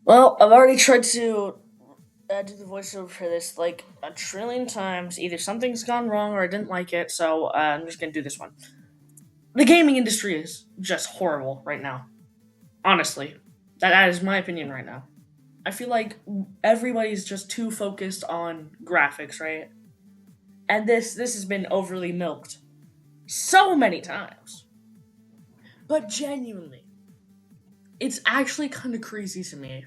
Well, I've already tried to do the voiceover for this like a trillion times. Either something's gone wrong or I didn't like it, so I'm just gonna do this one. The gaming industry is just horrible right now. Honestly, that is my opinion right now. I feel like everybody's just too focused on graphics, right? And this has been overly milked so many times. But genuinely, it's actually kind of crazy to me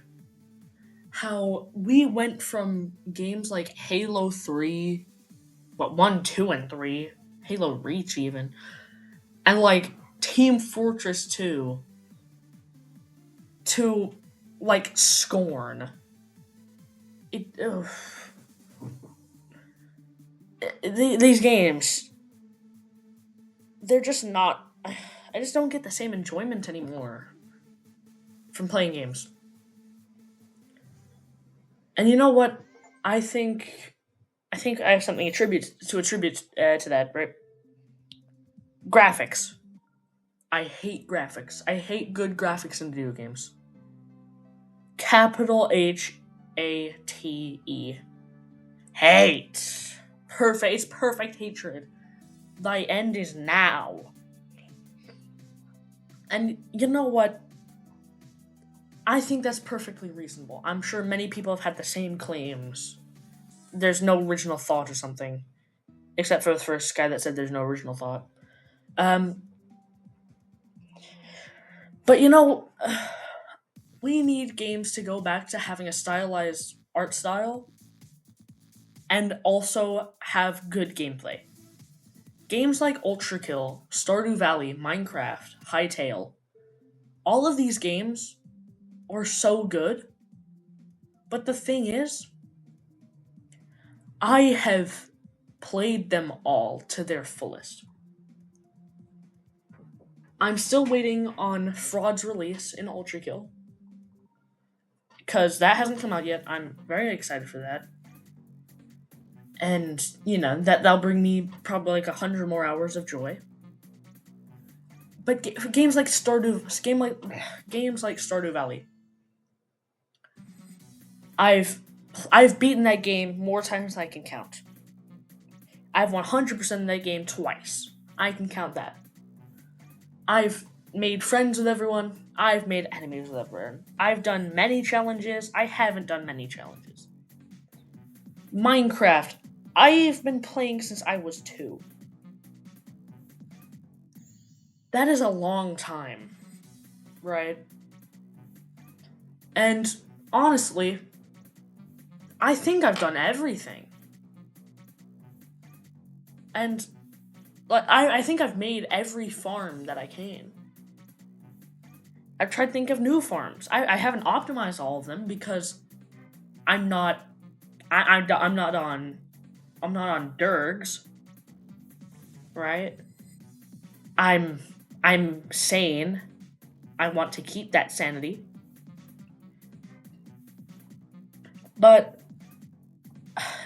how we went from games like Halo 3, what 1, 2, and 3, Halo Reach even, and like Team Fortress 2 to like Scorn. It these games, they're just not. I just don't get the same enjoyment anymore from playing games. And you know what? I think I think I have something attribute to that. Right? Graphics. I hate graphics. I hate good graphics in video games. Capital HATE. Hate. Perfect. It's perfect hatred. Thy end is now. And you know what? I think that's perfectly reasonable. I'm sure many people have had the same claims. There's no original thought or something. Except for the first guy that said there's no original thought. Um, but we need games to go back to having a stylized art style and also have good gameplay. Games like Ultra Kill, Stardew Valley, Minecraft, Hytale, all of these games are so good, but the thing is, I have played them all to their fullest. I'm still waiting on Fraud's release in Ultra Kill, because that hasn't come out yet. I'm very excited for that. And, that'll bring me probably like 100 more hours of joy. But games like games like Stardew Valley, I've I've beaten that game more times than I can count. I've 100% that game twice. I can count that. I've made friends with everyone. I've made enemies with everyone. I've done many challenges. I haven't done many challenges. Minecraft. I've been playing since I was 2. That is a long time, right? And honestly, I think I've done everything. And I think I've made every farm that I can. I've tried to think of new farms. I haven't optimized all of them because I'm not I'm not on Dergs, right? I'm I'm sane. I want to keep that sanity. But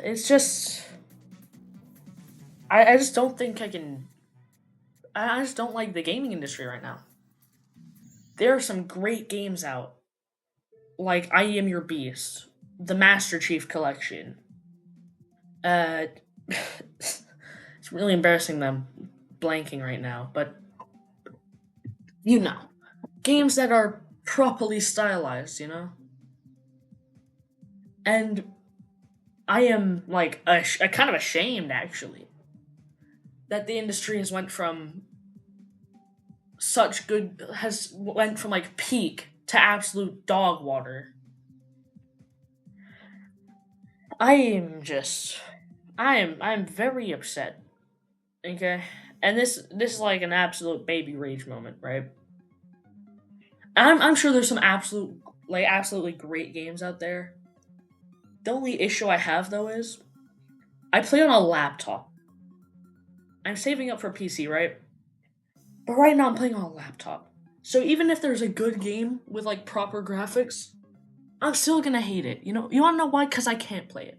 it's just I just don't think I can I just don't like the gaming industry right now. There are some great games out, like I Am Your Beast, the Master Chief Collection. Uh, it's really embarrassing that I'm blanking right now, but you know, games that are properly stylized, and I am like a kind of ashamed actually that the industry has went from like peak to absolute dog water. I am just I'm very upset. Okay, and this is like an absolute baby rage moment, right? I'm sure there's some absolutely great games out there. The only issue I have though is I play on a laptop. I'm saving up for PC, right? But right now I'm playing on a laptop. So even if there's a good game with like proper graphics, I'm still gonna hate it. You wanna know why? Because I can't play it.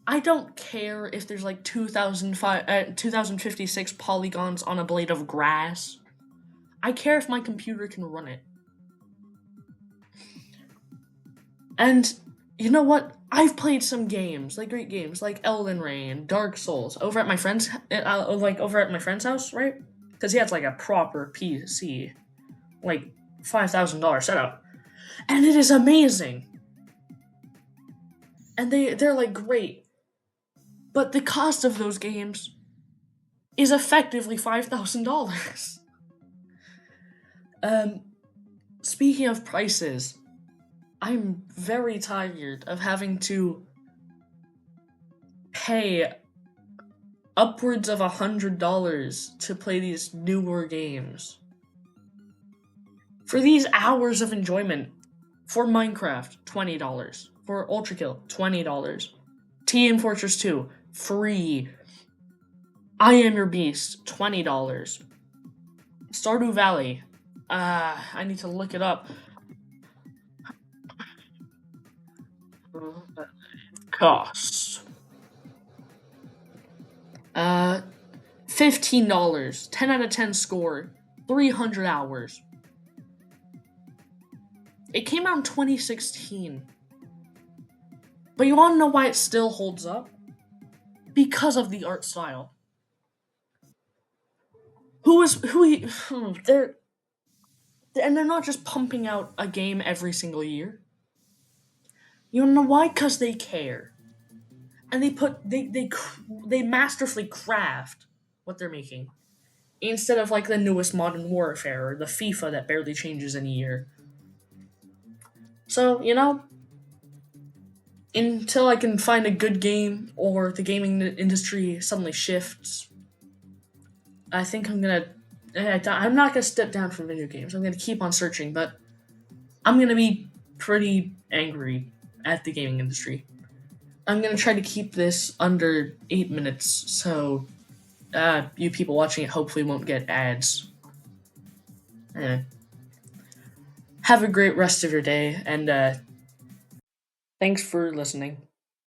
I don't care if there's like 2056 polygons on a blade of grass. I care if my computer can run it. And you know what? I've played some games, like great games, like Elden Ring, Dark Souls, over at my friend's house, right? Because he has like a proper PC, like $5,000 setup, and it is amazing. And they're like great, but the cost of those games is effectively $5,000. Um, Speaking of prices, I'm very tired of having to pay upwards of $100 to play these newer games. For these hours of enjoyment, for Minecraft, $20. For Ultra Kill, $20. Team Fortress 2, free. I Am Your Beast, $20. Stardew Valley, I need to look it up. Costs. Uh, $15. 10 out of 10 score. 300 hours. It came out in 2016. But you wanna know why it still holds up? Because of the art style. They're and they're not just pumping out a game every single year. You wanna know why? Cause they care. And they masterfully craft what they're making. Instead of like the newest Modern Warfare or the FIFA that barely changes in a year. So, until I can find a good game or the gaming industry suddenly shifts, I think I'm not gonna step down from video games. I'm gonna keep on searching, but I'm gonna be pretty angry at the gaming industry. I'm gonna try to keep this under 8 minutes, so you people watching it hopefully won't get ads. Anyway, have a great rest of your day, and thanks for listening.